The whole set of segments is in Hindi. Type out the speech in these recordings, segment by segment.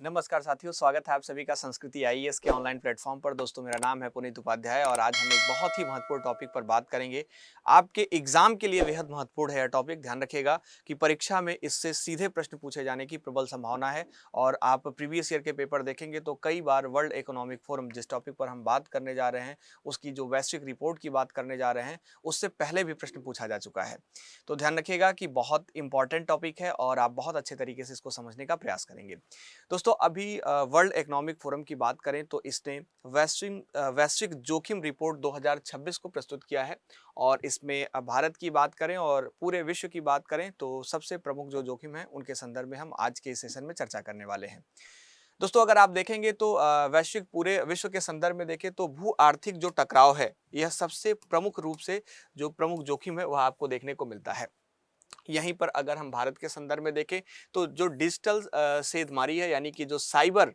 नमस्कार साथियों, स्वागत है आप सभी का संस्कृति आईएएस के ऑनलाइन प्लेटफॉर्म पर। दोस्तों, मेरा नाम है पुनीत उपाध्याय और आज हम एक बहुत ही महत्वपूर्ण टॉपिक पर बात करेंगे। आपके एग्जाम के लिए बेहद महत्वपूर्ण है यह टॉपिक। ध्यान रखिएगा कि परीक्षा में इससे सीधे प्रश्न पूछे जाने की प्रबल संभावना है और आप प्रीवियस ईयर के पेपर देखेंगे तो कई बार वर्ल्ड इकोनॉमिक फोरम, जिस टॉपिक पर हम बात करने जा रहे हैं, उसकी जो वैश्विक रिपोर्ट की बात करने जा रहे हैं, उससे पहले भी प्रश्न पूछा जा चुका है। तो ध्यान रखिएगा कि बहुत इंपॉर्टेंट टॉपिक है और आप बहुत अच्छे तरीके से इसको समझने का प्रयास करेंगे। दोस्तों, अभी वर्ल्ड इकोनॉमिक फोरम की बात करें तो इसने वैश्विक जोखिम रिपोर्ट 2026 को प्रस्तुत किया है और इसमें भारत की बात करें और पूरे विश्व की बात करें तो सबसे प्रमुख जो जोखिम है उनके संदर्भ में हम आज के इस सेशन में चर्चा करने वाले हैं। दोस्तों, अगर आप देखेंगे तो वैश्विक पूरे विश्व के संदर्भ में देखें तो भू आर्थिक जो टकराव है, यह सबसे प्रमुख रूप से जो प्रमुख जोखिम है वह आपको देखने को मिलता है। यहीं पर अगर हम भारत के संदर्भ में देखें तो जो डिजिटल सेधमारी है, यानी कि जो साइबर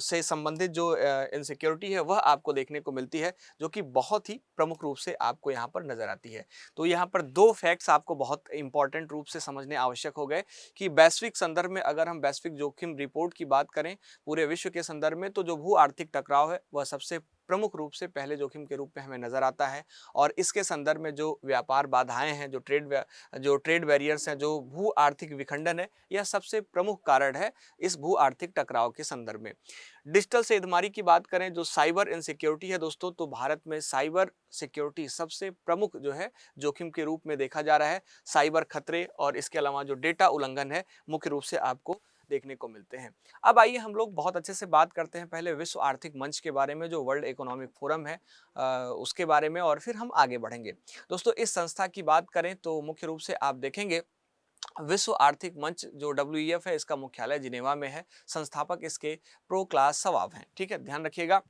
से संबंधित जो इनसिक्योरिटी है वह आपको देखने को मिलती है, जो कि बहुत ही प्रमुख रूप से आपको यहाँ पर नजर आती है। तो यहाँ पर दो फैक्ट्स आपको बहुत इंपॉर्टेंट रूप से समझने आवश्यक हो गए कि वैश्विक संदर्भ में अगर हम वैश्विक जोखिम रिपोर्ट की बात करें पूरे विश्व के संदर्भ में, तो जो भू आर्थिक टकराव है वह सबसे प्रमुख रूप से पहले जोखिम के रूप में हमें नजर आता है। और इसके संदर्भ में जो व्यापार बाधाएं हैं, जो ट्रेड बैरियर्स हैं, जो भू आर्थिक विखंडन है, यह सबसे प्रमुख कारण है इस भू आर्थिक टकराव के संदर्भ में। डिजिटल सेधमारी की बात करें, जो साइबर इनसिक्योरिटी है दोस्तों, तो भारत में साइबर सिक्योरिटी सबसे प्रमुख जो है जोखिम के रूप में देखा जा रहा है। साइबर खतरे और इसके अलावा जो डेटा उल्लंघन है मुख्य रूप से आपको देखने को मिलते हैं। अब आइए हम लोग बहुत अच्छे से बात करते हैं पहले विश्व आर्थिक मंच के बारे में, जो वर्ल्ड इकोनॉमिक फोरम है उसके बारे में, और फिर हम आगे बढ़ेंगे। दोस्तों, इस संस्था की बात करें तो मुख्य रूप से आप देखेंगे विश्व आर्थिक मंच जो डब्ल्यूईएफ है, इसका मुख्यालय जिनेवा में है। संस्थापक इसके प्रो क्लास शवाब हैं। ठीक है, ध्यान रखिएगा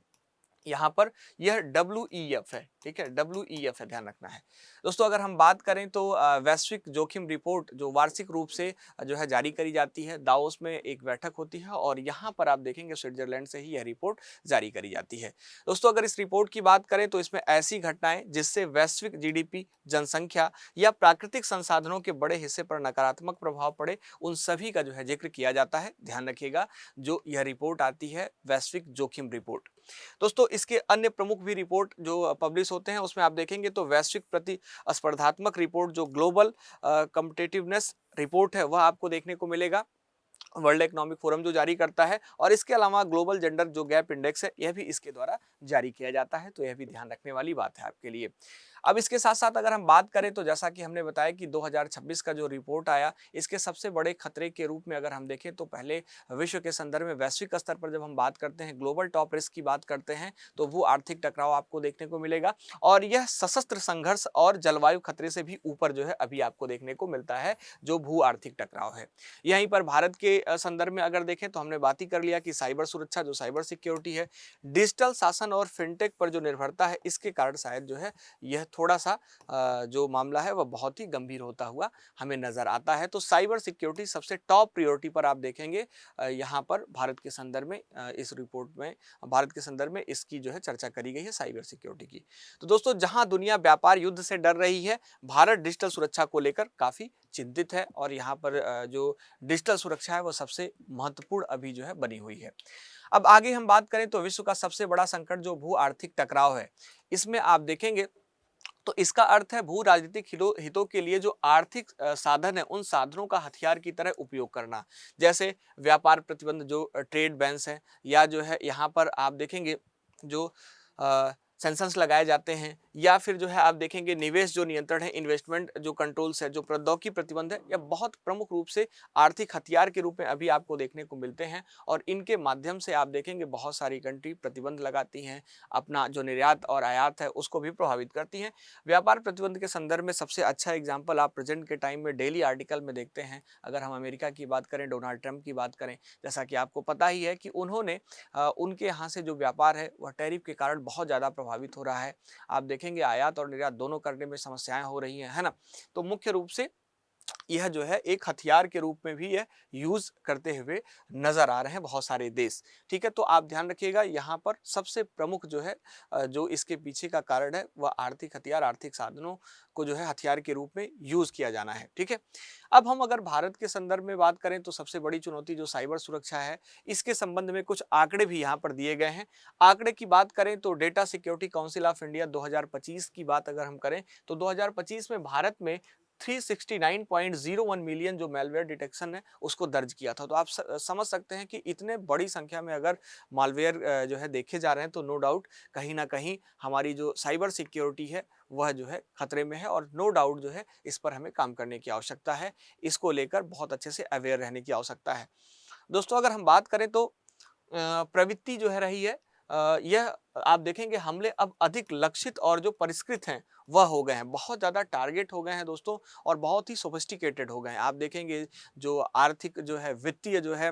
यहाँ पर यह डब्ल्यूईएफ है। ठीक है, डब्ल्यूईएफ है, ध्यान रखना है। दोस्तों, अगर हम बात करें तो वैश्विक जोखिम रिपोर्ट जो वार्षिक रूप से जो है जारी करी जाती है, दावोस में एक बैठक होती है और यहाँ पर आप देखेंगे स्विट्जरलैंड से ही यह रिपोर्ट जारी करी जाती है। दोस्तों, अगर इस रिपोर्ट की बात करें तो इसमें ऐसी घटनाएं जिससे वैश्विक जीडीपी, जनसंख्या या प्राकृतिक संसाधनों के बड़े हिस्से पर नकारात्मक प्रभाव पड़े, उन सभी का जो है जिक्र किया जाता है। ध्यान रखिएगा, जो यह रिपोर्ट आती है वैश्विक जोखिम रिपोर्ट। दोस्तों, इसके अन्य प्रमुख भी रिपोर्ट जो पब्लिश होते हैं उसमें आप देखेंगे तो वैश्विक प्रतिस्पर्धात्मक रिपोर्ट जो ग्लोबल कॉम्पिटिटिवनेस रिपोर्ट है वह आपको देखने को मिलेगा, वर्ल्ड इकोनॉमिक फोरम जो जारी करता है। और इसके अलावा ग्लोबल जेंडर जो गैप इंडेक्स है, यह भी इसके द्वारा जारी किया जाता है। तो यह भी ध्यान रखने वाली बात है आपके लिए। अब इसके साथ साथ अगर हम बात करें तो जैसा कि हमने बताया कि 2026 का जो रिपोर्ट आया, इसके सबसे बड़े खतरे के रूप में अगर हम देखें तो पहले विश्व के संदर्भ में वैश्विक स्तर पर जब हम बात करते हैं, ग्लोबल टॉप रिस्क की बात करते हैं, तो वो आर्थिक टकराव आपको देखने को मिलेगा और यह सशस्त्र संघर्ष और जलवायु खतरे से भी ऊपर जो है अभी आपको देखने को मिलता है, जो भू आर्थिक टकराव है। यहीं पर भारत के संदर्भ में अगर देखें तो हमने बात ही कर लिया कि साइबर सुरक्षा, जो साइबर सिक्योरिटी है, डिजिटल शासन और फिनटेक पर जो निर्भरता है, इसके कारण शायद जो है यह थोड़ा सा जो मामला है वह बहुत ही गंभीर होता हुआ हमें नजर आता है। तो साइबर सिक्योरिटी सबसे टॉप प्रायोरिटी पर आप देखेंगे यहाँ पर भारत के संदर्भ में, इस रिपोर्ट में भारत के संदर्भ में इसकी जो है चर्चा करी गई है साइबर सिक्योरिटी की। तो दोस्तों, जहां दुनिया व्यापार युद्ध से डर रही है, भारत डिजिटल सुरक्षा को लेकर काफी चिंतित है और यहाँ पर जो डिजिटल सुरक्षा है वो सबसे महत्वपूर्ण अभी जो है बनी हुई है। अब आगे हम बात करें तो विश्व का सबसे बड़ा संकट जो भू आर्थिक टकराव है, इसमें आप देखेंगे तो इसका अर्थ है भू राजनीतिक हितों के लिए जो आर्थिक साधन है, उन साधनों का हथियार की तरह उपयोग करना। जैसे व्यापार प्रतिबंध, जो ट्रेड बैन्स है, या जो है यहाँ पर आप देखेंगे जो सेंसस लगाए जाते हैं, या फिर जो है आप देखेंगे निवेश जो नियंत्रण है, इन्वेस्टमेंट जो कंट्रोल्स है, जो प्रौद्योगिकी प्रतिबंध है, यह बहुत प्रमुख रूप से आर्थिक हथियार के रूप में अभी आपको देखने को मिलते हैं। और इनके माध्यम से आप देखेंगे बहुत सारी कंट्री प्रतिबंध लगाती हैं, अपना जो निर्यात और आयात है उसको भी प्रभावित करती हैं। व्यापार प्रतिबंध के संदर्भ में सबसे अच्छा एग्जाम्पल आप प्रेजेंट के टाइम में डेली आर्टिकल में देखते हैं। अगर हम अमेरिका की बात करें, डोनाल्ड ट्रंप की बात करें, जैसा कि आपको पता ही है कि उन्होंने उनके यहाँ से जो व्यापार है वह टैरिफ के कारण बहुत ज़्यादा प्रभावित हो रहा है। आप देखेंगे आयात और निर्यात दोनों करने में समस्याएं हो रही हैं, है ना। तो मुख्य रूप से यह जो है एक हथियार के रूप में भी यह यूज करते हुए नजर आ रहे हैं बहुत सारे देश। ठीक है, तो आप ध्यान रखिएगा यहाँ पर सबसे प्रमुख जो है जो इसके पीछे का कारण है वह आर्थिक हथियार, आर्थिक साधनों को जो है हथियार के रूप में यूज किया जाना है। ठीक है, अब हम अगर भारत के संदर्भ में बात करें तो सबसे बड़ी चुनौती जो साइबर सुरक्षा है, इसके संबंध में कुछ आंकड़े भी यहाँ पर दिए गए हैं। आंकड़े की बात करें तो data security council of India 2025 की बात अगर हम करें तो 2025 में भारत में 369.01 मिलियन जो मैलवेयर डिटेक्शन है उसको दर्ज किया था। तो आप समझ सकते हैं कि इतने बड़ी संख्या में अगर मालवेयर जो है देखे जा रहे हैं तो नो डाउट कहीं ना कहीं हमारी जो साइबर सिक्योरिटी है वह जो है खतरे में है, और नो डाउट जो है इस पर हमें काम करने की आवश्यकता है। इसको लेकर बहुत अच्छे से अवेयर रहने की आवश्यकता है। दोस्तों अगर हम बात करें तो प्रवृत्ति जो है रही है यह आप देखेंगे हमले अब अधिक लक्षित और जो परिष्कृत हैं वह हो गए हैं, बहुत ज़्यादा टारगेट हो गए हैं दोस्तों, और बहुत ही सोफिस्टिकेटेड हो गए हैं। आप देखेंगे जो आर्थिक जो है वित्तीय जो है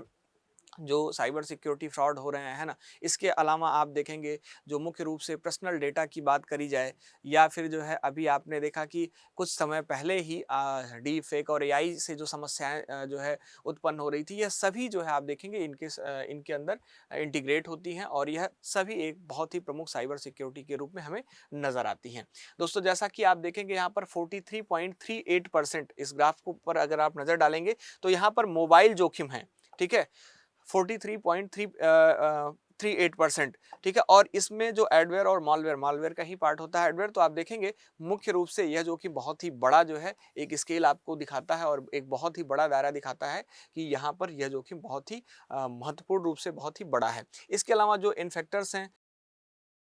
जो साइबर सिक्योरिटी फ्रॉड हो रहे हैं, है ना? इसके अलावा आप देखेंगे जो मुख्य रूप से पर्सनल डेटा की बात करी जाए, या फिर जो है अभी आपने देखा कि कुछ समय पहले ही डीप फेक और एआई से जो समस्याएं जो है उत्पन्न हो रही थी, यह सभी जो है आप देखेंगे इनके अंदर इंटीग्रेट होती हैं, और यह सभी एक बहुत ही प्रमुख साइबर सिक्योरिटी के रूप में हमें नजर आती हैं। दोस्तों जैसा कि आप देखेंगे यहाँ पर 43.38% इस ग्राफ को पर अगर आप नजर डालेंगे तो यहाँ पर मोबाइल जोखिम है। ठीक है, 43.38%। ठीक है, और इसमें जो एडवेयर और मालवेयर का ही पार्ट होता है एडवेयर, तो आप देखेंगे मुख्य रूप से यह जो कि बहुत ही बड़ा जो है एक स्केल आपको दिखाता है और एक बहुत ही बड़ा दायरा दिखाता है कि यहाँ पर यह जोखिम बहुत ही महत्वपूर्ण रूप से बहुत ही बड़ा है। इसके अलावा जो इन्फेक्टर्स हैं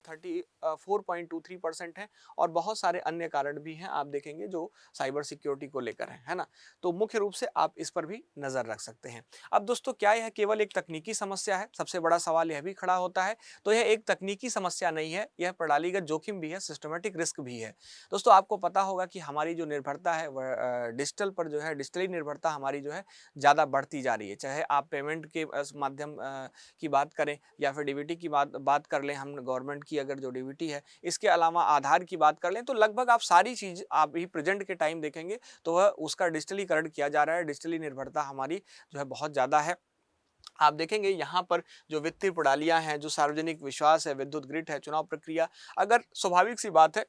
34.23% है, और बहुत सारे अन्य कारण भी हैं आप देखेंगे जो साइबर सिक्योरिटी को लेकर है ना? तो मुख्य रूप से आप इस पर भी नजर रख सकते हैं। अब दोस्तों क्या यह केवल एक तकनीकी समस्या है? सबसे बड़ा सवाल यह भी खड़ा होता है। तो यह एक तकनीकी समस्या नहीं है, यह प्रणालीगत जोखिम भी है, सिस्टमेटिक रिस्क भी है। दोस्तों आपको पता होगा कि हमारी जो निर्भरता है वह डिजिटल पर जो है, डिजिटली निर्भरता हमारी जो है ज़्यादा बढ़ती जा रही है। चाहे आप पेमेंट के माध्यम की बात करें या फिर डीबीटी की बात कर लें, हम गवर्नमेंट की अगर जो डीबीटी है, इसके अलावा आधार की बात कर लें, तो लगभग आप सारी चीज़ आप भी प्रेजेंट के टाइम देखेंगे तो वह उसका डिजिटलीकरण किया जा रहा है। डिजिटली निर्भरता हमारी जो है बहुत ज़्यादा है। आप देखेंगे यहाँ पर जो वित्तीय प्रणालियाँ हैं, जो सार्वजनिक विश्वास है, विद्युत ग्रिड है, चुनाव प्रक्रिया, अगर स्वाभाविक सी बात है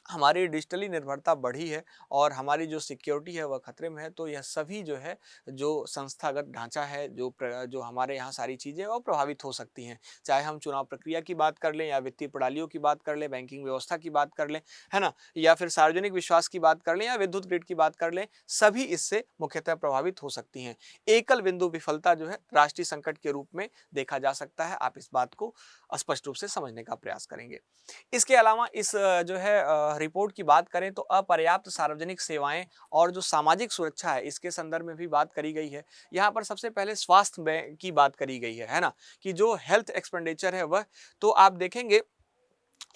हमारी डिजिटली निर्भरता बढ़ी है और हमारी जो सिक्योरिटी है वह खतरे में है, तो यह सभी जो है जो संस्थागत ढांचा है, जो हमारे यहाँ सारी चीज़ें वो प्रभावित हो सकती हैं। चाहे हम चुनाव प्रक्रिया की बात कर लें या वित्तीय प्रणालियों की बात कर लें, बैंकिंग व्यवस्था की बात कर लें, है ना? या फिर सार्वजनिक विश्वास की बात कर लें या विद्युत ग्रिड की बात कर लें, सभी इससे मुख्यतः प्रभावित हो सकती हैं। एकल बिंदु विफलता जो है राष्ट्रीय संकट के रूप में देखा जा सकता है। आप इस बात को स्पष्ट रूप से समझने का प्रयास करेंगे। इसके अलावा इस जो है रिपोर्ट की बात करें तो अपर्याप्त सार्वजनिक सेवाएं और जो सामाजिक सुरक्षा है इसके संदर्भ में भी बात करी गई है। यहाँ पर सबसे पहले स्वास्थ्य में की बात करी गई है ना? कि जो हेल्थ एक्सपेंडिचर है वह, तो आप देखेंगे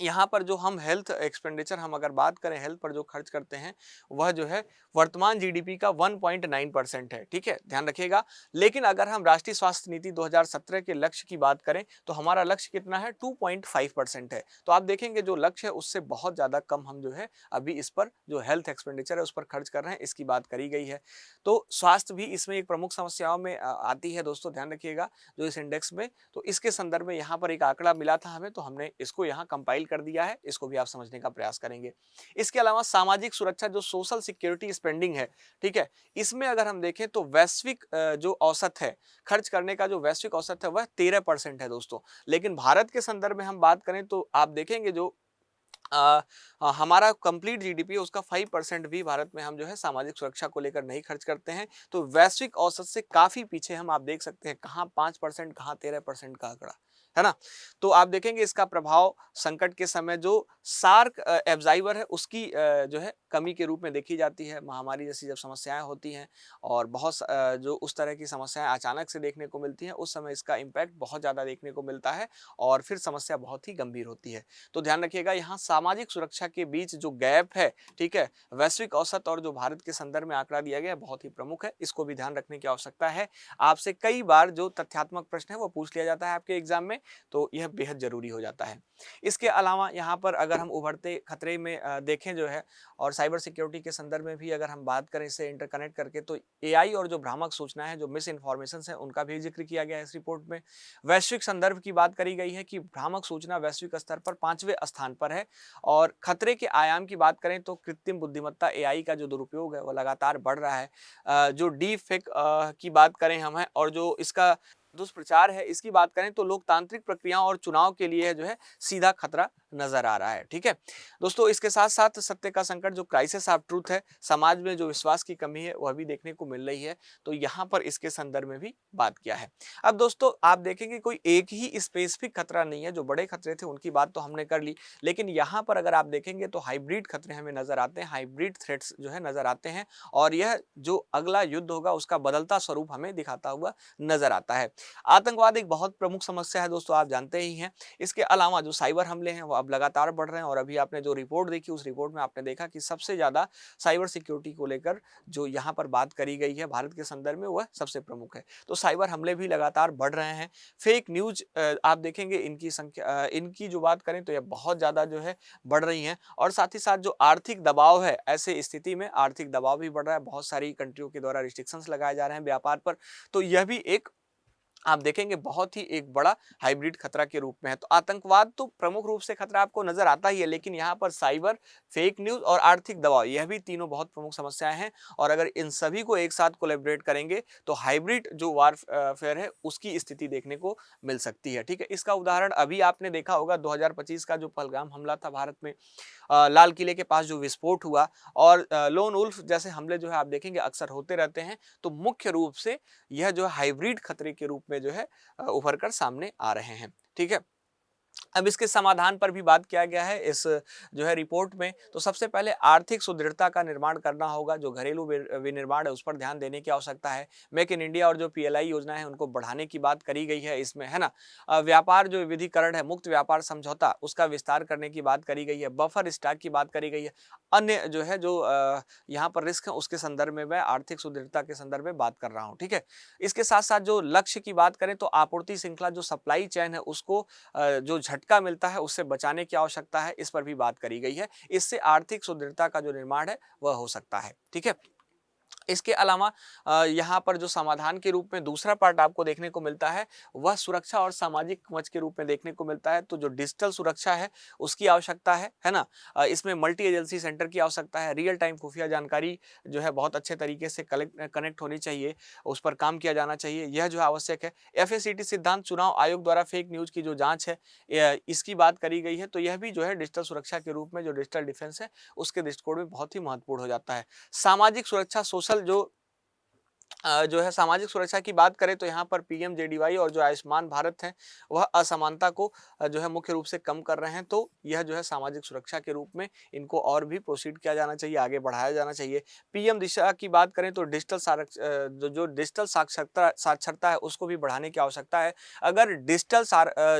यहाँ पर जो हम हेल्थ एक्सपेंडिचर हम अगर बात करें, हेल्थ पर जो खर्च करते हैं वह जो है वर्तमान जीडीपी का 1.9% है। ठीक है, ध्यान रखिएगा। लेकिन अगर हम राष्ट्रीय स्वास्थ्य नीति 2017 के लक्ष्य की बात करें तो हमारा लक्ष्य कितना है, 2.5% है। तो आप देखेंगे जो लक्ष्य है उससे बहुत ज़्यादा कम हम जो है अभी इस पर जो हेल्थ एक्सपेंडिचर है उस पर खर्च कर रहे हैं, इसकी बात करी गई है। तो स्वास्थ्य भी इसमें एक प्रमुख समस्याओं में आती है दोस्तों, ध्यान रखिएगा जो इस इंडेक्स में। तो इसके संदर्भ में यहाँ पर एक आंकड़ा मिला था हमें, तो हमने इसको यहाँ कंपाइल कर दिया है, इसको भी आप समझने का प्रयास करेंगे। इसके अलावा सामाजिक सुरक्षा जो सोशल सिक्योरिटी स्पेंडिंग है, ठीक है, इसमें अगर हम देखें तो वैश्विक जो औसत है खर्च करने का, जो वैश्विक औसत है वह 13% है दोस्तों। लेकिन भारत के संदर्भ में हम बात करें तो आप देखेंगे जो हमारा कंप्लीट जीडीपी है उसका 5% भी भारत में हम जो है सामाजिक सुरक्षा को लेकर नहीं खर्च करते हैं। तो वैश्विक औसत से काफी पीछे हम, आप देख सकते हैं कहाँ 5%, कहाँ 13% का आंकड़ा, है ना? तो आप देखेंगे इसका प्रभाव संकट के समय जो सार्क एब्जाइवर है उसकी जो है कमी के रूप में देखी जाती है। महामारी जैसी जब समस्याएं होती हैं और जो उस तरह की समस्याएं अचानक से देखने को मिलती हैं, उस समय इसका इम्पैक्ट बहुत ज़्यादा देखने को मिलता है और फिर समस्या बहुत ही गंभीर होती है। तो ध्यान रखिएगा यहाँ सामाजिक सुरक्षा के बीच जो गैप है, ठीक है, वैश्विक औसत और जो भारत के संदर्भ में आंकड़ा दिया गया है बहुत ही प्रमुख है, इसको भी ध्यान रखने की आवश्यकता है। आपसे कई बार जो तथ्यात्मक प्रश्न है वो पूछ लिया जाता है आपके एग्जाम में, तो यह बेहद जरूरी हो जाता है। इसके अलावा यहाँ पर अगर हम उभरते खतरे में देखें जो है और साइबर सिक्योरिटी के संदर्भ में भी अगर हम बात करें इससे इंटरकनेक्ट करके, तो एआई और जो भ्रामक सूचना है, जो मिस इन्फॉर्मेशन है, उनका भी जिक्र किया गया है इस रिपोर्ट में। वैश्विक संदर्भ की बात करी गई है कि भ्रामक सूचना वैश्विक स्तर पर 5वें स्थान पर है। और खतरे के आयाम की बात करें तो कृत्रिम बुद्धिमत्ता एआई का जो दुरुपयोग है वो लगातार बढ़ रहा है। जो डीप फेक की बात करें हम है और जो इसका दुष्प्रचार है इसकी बात करें तो लोकतांत्रिक प्रक्रियाओं और चुनाव के लिए जो है सीधा खतरा नजर आ रहा है। ठीक है दोस्तों, इसके साथ साथ सत्य का संकट, जो क्राइसिस ऑफ ट्रूथ है, समाज में जो विश्वास की कमी है वह भी देखने को मिल रही है। तो यहाँ पर इसके संदर्भ में भी बात किया है। अब दोस्तों आप देखेंगे कोई एक ही स्पेसिफिक खतरा नहीं है, जो बड़े खतरे थे उनकी बात तो हमने कर ली, लेकिन यहाँ पर अगर आप देखेंगे तो हाइब्रिड खतरे हमें नजर आते हैं, हाइब्रिड थ्रेट्स जो है नजर आते हैं। और यह जो अगला युद्ध होगा उसका बदलता स्वरूप हमें दिखाता हुआ नजर आता है। आतंकवाद एक बहुत प्रमुख समस्या है दोस्तों, आप जानते ही हैं। इसके अलावा जो साइबर हमले हैं वो अब लगातार बढ़ रहे हैं और अभी आपने जो रिपोर्ट देखी उस रिपोर्ट में आपने देखा कि सबसे ज्यादा साइबर सिक्योरिटी को लेकर जो यहाँ पर बात करी गई है भारत के संदर्भ में वह सबसे प्रमुख है। तो साइबर हमले भी लगातार बढ़ रहे हैं। फेक न्यूज आप देखेंगे इनकी संख्या, इनकी जो बात करें तो यह बहुत ज्यादा जो है बढ़ रही है। और साथ ही साथ जो आर्थिक दबाव है, ऐसे स्थिति में आर्थिक दबाव भी बढ़ रहा है, बहुत सारी कंट्रियों के द्वारा रिस्ट्रिक्शंस लगाए जा रहे हैं व्यापार पर। तो यह भी एक आप देखेंगे बहुत ही एक बड़ा हाइब्रिड खतरा के रूप में है। तो आतंकवाद तो प्रमुख रूप से खतरा आपको नजर आता ही है, लेकिन यहाँ पर साइबर, फेक न्यूज और आर्थिक दबाव, यह भी तीनों बहुत प्रमुख समस्याएं हैं। और अगर इन सभी को एक साथ कोलैबोरेट करेंगे तो हाइब्रिड जो वारफेयर है उसकी स्थिति देखने को मिल सकती है। ठीक है, इसका उदाहरण अभी आपने देखा होगा 2025 का जो पहलगाम हमला था भारत में, लाल किले के पास जो विस्फोट हुआ, और लोन वुल्फ जैसे हमले जो है आप देखेंगे अक्सर होते रहते हैं। तो मुख्य रूप से यह जो हाइब्रिड खतरे के रूप में जो है उभर कर सामने आ रहे हैं। ठीक है, अब इसके समाधान पर भी बात किया गया है इस जो है रिपोर्ट में। तो सबसे पहले आर्थिक सुदृढ़ता का निर्माण करना होगा, जो घरेलू विनिर्माण है उस पर ध्यान देने की आवश्यकता है। मेक इन इंडिया और जो पीएलआई योजना है उनको बढ़ाने की बात करी गई है इसमें, है ना। व्यापार जो विविधीकरण है, मुक्त व्यापार समझौता, उसका विस्तार करने की बात करी गई है। बफर स्टॉक की बात करी गई है। अन्य जो है जो यहाँ पर रिस्क है उसके संदर्भ में मैं आर्थिक सुदृढ़ता के संदर्भ में बात कर रहा हूँ। ठीक है, इसके साथ साथ जो लक्ष्य की बात करें तो आपूर्ति श्रृंखला, जो सप्लाई चेन है उसको जो झटका मिलता है उससे बचाने की आवश्यकता है, इस पर भी बात करी गई है। इससे आर्थिक सुदृढ़ता का जो निर्माण है वह हो सकता है। ठीक है, इसके अलावा यहाँ पर जो समाधान के रूप में दूसरा पार्ट आपको देखने को मिलता है वह सुरक्षा और सामाजिक कवच के रूप में देखने को मिलता है। तो जो डिजिटल सुरक्षा है उसकी आवश्यकता है ना। इसमें मल्टी एजेंसी सेंटर की आवश्यकता है। रियल टाइम खुफिया जानकारी जो है बहुत अच्छे तरीके से कनेक्ट होनी चाहिए, उस पर काम किया जाना चाहिए, यह जो है आवश्यक है। एफएसीटी सिद्धांत, चुनाव आयोग द्वारा फेक न्यूज की जो जांच है इसकी बात करी गई है। तो यह भी जो है डिजिटल सुरक्षा के रूप में, जो डिजिटल डिफेंस है उसके दृष्टिकोण में बहुत ही महत्वपूर्ण हो जाता है। सामाजिक सुरक्षा, सोशल जो है सामाजिक सुरक्षा की बात करें तो यहाँ पर पीएमजेडीवाई और जो आयुष्मान भारत है वह असमानता को जो है मुख्य रूप से कम कर रहे हैं। तो यह जो है सामाजिक सुरक्षा के रूप में इनको और भी प्रोसीड किया जाना चाहिए, आगे बढ़ाया जाना चाहिए। पीएम दिशा की बात करें तो जो डिजिटल साक्षरता है उसको भी बढ़ाने की आवश्यकता है। अगर डिजिटल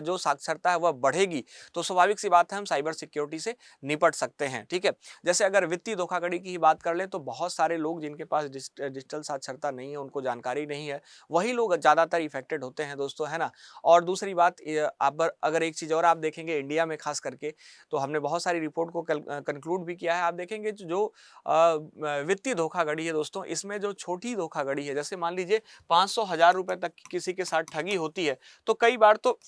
जो साक्षरता है वह बढ़ेगी तो स्वाभाविक सी बात है हम साइबर सिक्योरिटी से निपट सकते हैं। ठीक है, जैसे अगर वित्तीय धोखाधड़ी की ही बात कर ले तो बहुत सारे लोग जिनके पास डिजिटल साक्षरता नहीं है, उनको जानकारी नहीं है, वही लोग ज्यादातर इफेक्टेड होते हैं दोस्तों, है ना। और दूसरी बात आप अगर एक चीज और आप देखेंगे इंडिया में खास करके, तो हमने बहुत सारी रिपोर्ट को कंक्लूड भी किया है। आप देखेंगे जो वित्तीय धोखाधड़ी है दोस्तों, इसमें जो छोटी धोखाधड़ी है, जैसे मान लीजिए 500,000 रुपए तक की किसी के साथ ठगी होती है, तो कई बार तो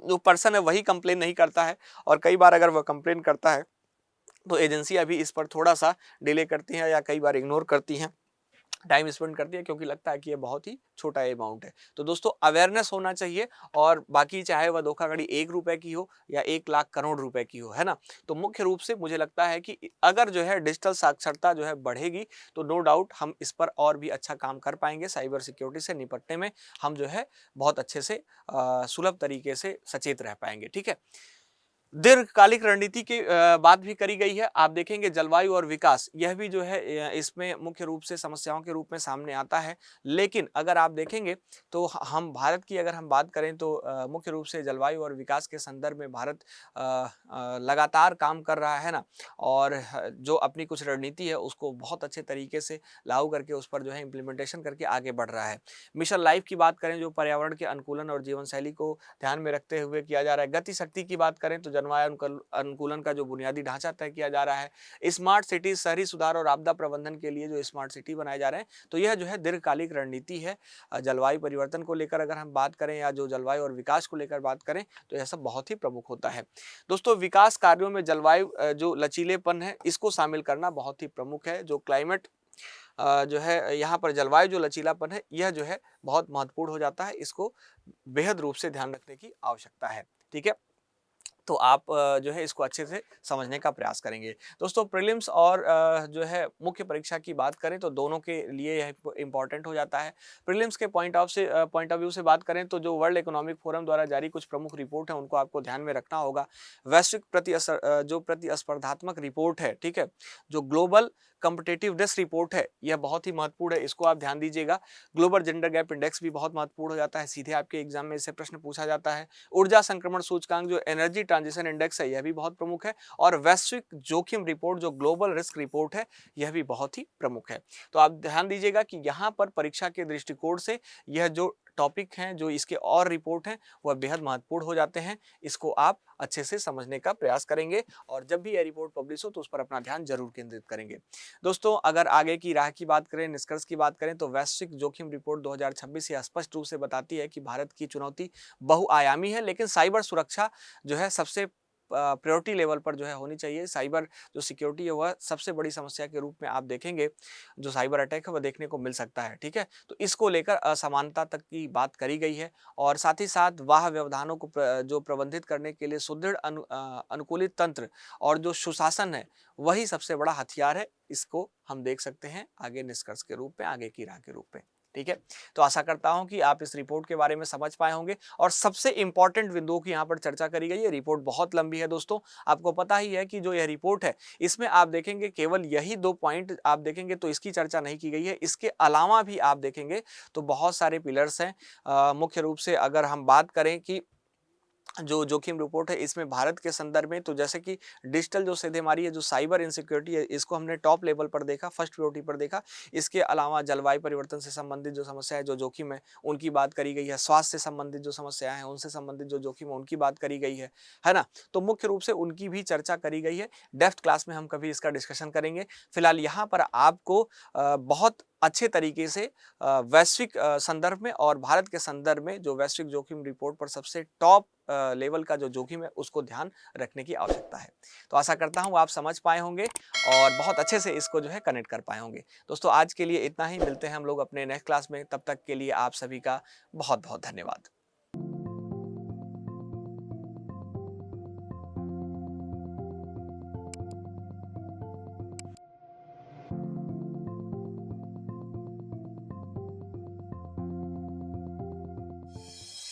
जो पर्सन है वही कंप्लेन नहीं करता है, और कई बार अगर वह कंप्लेन करता है तो एजेंसियां भी इस पर थोड़ा सा डिले करती हैं या कई बार इग्नोर करती हैं, टाइम स्पेंड करती है, क्योंकि लगता है कि ये बहुत ही छोटा अमाउंट है। तो दोस्तों अवेयरनेस होना चाहिए, और बाकी चाहे वह धोखाधड़ी 1 रुपए की हो या 1 लाख करोड़ रुपए की हो, है ना। तो मुख्य रूप से मुझे लगता है कि अगर जो है डिजिटल साक्षरता जो है बढ़ेगी तो नो डाउट हम इस पर और भी अच्छा काम कर पाएंगे। साइबर सिक्योरिटी से निपटने में हम जो है बहुत अच्छे से सुलभ तरीके से सचेत रह पाएंगे। ठीक है दीर्घकालिक रणनीति की बात भी करी गई है। आप देखेंगे जलवायु और विकास यह भी जो है इसमें मुख्य रूप से समस्याओं के रूप में सामने आता है। लेकिन अगर आप देखेंगे तो हम भारत की अगर हम बात करें तो मुख्य रूप से जलवायु और विकास के संदर्भ में भारत लगातार काम कर रहा है ना, और जो अपनी कुछ रणनीति है उसको बहुत अच्छे तरीके से लागू करके उस पर जो है इम्प्लीमेंटेशन करके आगे बढ़ रहा है। मिशन लाइफ की बात करें जो पर्यावरण के अनुकूलन और जीवन शैली को ध्यान में रखते हुए किया जा रहा है। गति शक्ति की बात करें तो जलवायु अनुकूलन का जो बुनियादी ढांचा तय किया जा रहा है। स्मार्ट सिटी, शहरी सुधार और आपदा प्रबंधन के लिए जो स्मार्ट सिटी बनाए जा रहे हैं, तो यह जो है दीर्घकालिक रणनीति है। जलवायु परिवर्तन को लेकर अगर हम बात करें या जो जलवायु और विकास को लेकर बात करें तो यह सब बहुत ही प्रमुख होता है। दोस्तों, विकास कार्यों में जलवायु जो लचीलेपन है इसको शामिल करना बहुत ही प्रमुख है। जो क्लाइमेट जो है यहाँ पर जलवायु जो लचीलापन है यह जो है बहुत महत्वपूर्ण हो जाता है। इसको बेहद रूप से ध्यान रखने की आवश्यकता है। ठीक है, तो आप जो है इसको अच्छे से समझने का प्रयास करेंगे। दोस्तों, प्रीलिम्स और जो है मुख्य परीक्षा की बात करें तो दोनों के लिए यह इम्पॉर्टेंट हो जाता है। प्रीलिम्स के पॉइंट ऑफ व्यू से बात करें तो जो वर्ल्ड इकोनॉमिक फोरम द्वारा जारी कुछ प्रमुख रिपोर्ट है उनको आपको ध्यान में रखना होगा। वैश्विक जो प्रतिस्पर्धात्मक रिपोर्ट है, ठीक है, जो ग्लोबल कॉम्पिटिटिवनेस रिपोर्ट है, यह बहुत ही महत्वपूर्ण है, इसको आप ध्यान दीजिएगा। ग्लोबल जेंडर गैप इंडेक्स भी बहुत महत्वपूर्ण हो जाता है, सीधे आपके एग्जाम में इससे प्रश्न पूछा जाता है। ऊर्जा संक्रमण सूचकांक जो एनर्जी ट्रांजिशन इंडेक्स है यह भी बहुत प्रमुख है। और वैश्विक जोखिम रिपोर्ट जो ग्लोबल रिस्क रिपोर्ट है यह भी बहुत ही प्रमुख है। तो आप ध्यान दीजिएगा कि यहाँ पर परीक्षा के दृष्टिकोण से यह जो टॉपिक हैं, जो इसके और रिपोर्ट हैं, वह बेहद महत्वपूर्ण हो जाते हैं। इसको आप अच्छे से समझने का प्रयास करेंगे और जब भी यह रिपोर्ट पब्लिश हो तो उस पर अपना ध्यान जरूर केंद्रित करेंगे। दोस्तों, अगर आगे की राह की बात करें, निष्कर्ष की बात करें तो वैश्विक जोखिम रिपोर्ट 2026 यह स्पष्ट रूप से बताती है कि भारत की चुनौती बहुआयामी है, लेकिन साइबर सुरक्षा जो है सबसे प्रायोरिटी लेवल पर जो है होनी चाहिए। साइबर जो सिक्योरिटी है वह सबसे बड़ी समस्या के रूप में आप देखेंगे, जो साइबर अटैक है वह देखने को मिल सकता है। ठीक है, तो इसको लेकर असमानता तक की बात करी गई है और साथ ही साथ वाह व्यवधानों को जो प्रबंधित करने के लिए सुदृढ़ अनुकूलित तंत्र और जो सुशासन है वही सबसे बड़ा हथियार है। इसको हम देख सकते हैं आगे निष्कर्ष के रूप में, आगे की राह के रूप में। ठीक है, तो आशा करता हूं कि आप इस रिपोर्ट के बारे में समझ पाए होंगे और सबसे इंपॉर्टेंट बिंदुओं की यहाँ पर चर्चा करी गई है। रिपोर्ट बहुत लंबी है दोस्तों, आपको पता ही है कि जो यह रिपोर्ट है इसमें आप देखेंगे केवल यही 2 पॉइंट आप देखेंगे तो इसकी चर्चा नहीं की गई है। इसके अलावा भी आप देखेंगे तो बहुत सारे पिलर्स हैं। मुख्य रूप से अगर हम बात करें कि जो जोखिम रिपोर्ट है इसमें भारत के संदर्भ में, तो जैसे कि डिजिटल जो सेधमारी है, जो साइबर इनसिक्योरिटी है, इसको हमने टॉप लेवल पर देखा, फर्स्ट प्रायोरिटी पर देखा। इसके अलावा जलवायु परिवर्तन से संबंधित जो समस्या है, जो जोखिम है, उनकी बात करी गई है। स्वास्थ्य से संबंधित जो समस्याएं हैं, उनसे संबंधित जो जोखिम है, उनकी बात करी गई है ना। तो मुख्य रूप से उनकी भी चर्चा करी गई है। डेप्थ क्लास में हम कभी इसका डिस्कशन करेंगे। फिलहाल यहाँ पर आपको बहुत अच्छे तरीके से वैश्विक संदर्भ में और भारत के संदर्भ में जो वैश्विक जोखिम रिपोर्ट पर सबसे टॉप लेवल का जो जोखिम है उसको ध्यान रखने की आवश्यकता है। तो आशा करता हूँ आप समझ पाए होंगे और बहुत अच्छे से इसको जो है कनेक्ट कर पाए होंगे। दोस्तों, आज के लिए इतना ही, मिलते हैं हम लोग अपने नेक्स्ट क्लास में। तब तक के लिए आप सभी का बहुत बहुत धन्यवाद।